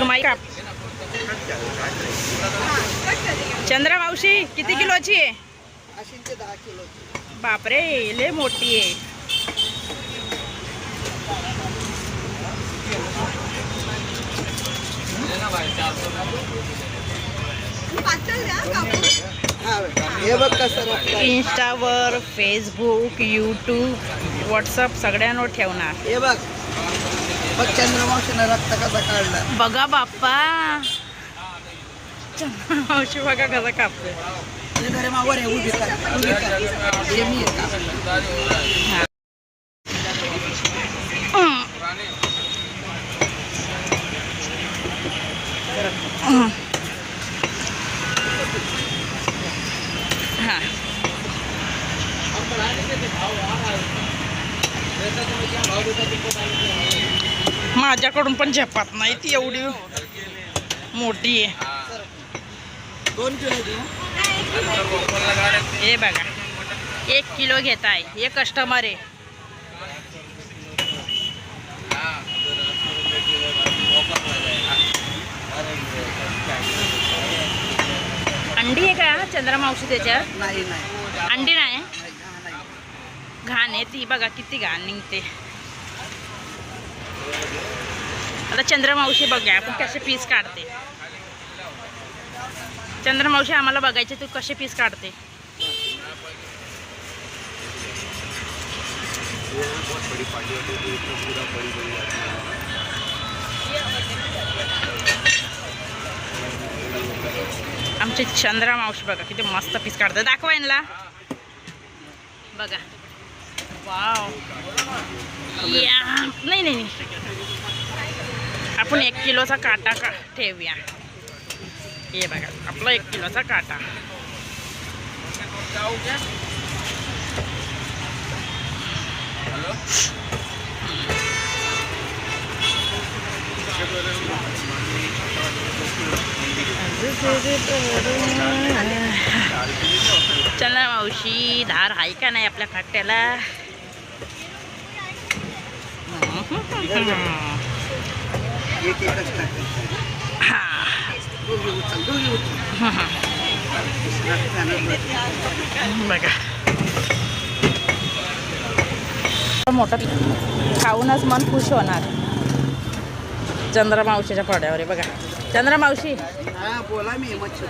माई काप. चंद्रा मावशी किती किलोची आहे? 10 किलोची. बापरे, लय मोठी आहे. हे बघ कसं इंस्टावर, फेसबुक, यूट्यूब, व्हॉट्सअप सगळ्यांवर ठेवणार. हे बघ बघ चंद्रमावशीनं रक्त कसा काढला. बघा बाप्पा, चंद्रमावशी बघा कसा कापते. घरी मावर आहे, उभी कर, उभी कर. हे मी आहे. माझ्याकडून पण झेपात नाही ती, एवढी मोठी आहे. 2 किलो देऊ. हे बघा 1 किलो घेत आहे. हे कस्टमर आहे. अंडी आहे का चंद्रा मावशी त्याच्यात? नाही नाही अंडी नाही, नाही. घाण आहे ती. बघा किती घाण निघते. आता चंद्रमावशी बघा आपण कसे पीस काढते. चंद्रमावशी आम्हाला बघायचे तू कसे पीस काढते. आमची चंद्रमावशी बघा किती मस्त पीस काढते. दाखवा यांना बघा. वाव, या नाही नाही आपण 1 किलोचा काटा ठेवूया. हे बघा आपला 1 किलोचा काटा. चला मावशी, धार आहे का नाही आपल्या काट्याला? बघा मोठा खाऊनच मन खुश होणार. चंद्रा मावशीच्या पड्यावर आहे बघा. चंद्रा मावशी बोला मी मच्छी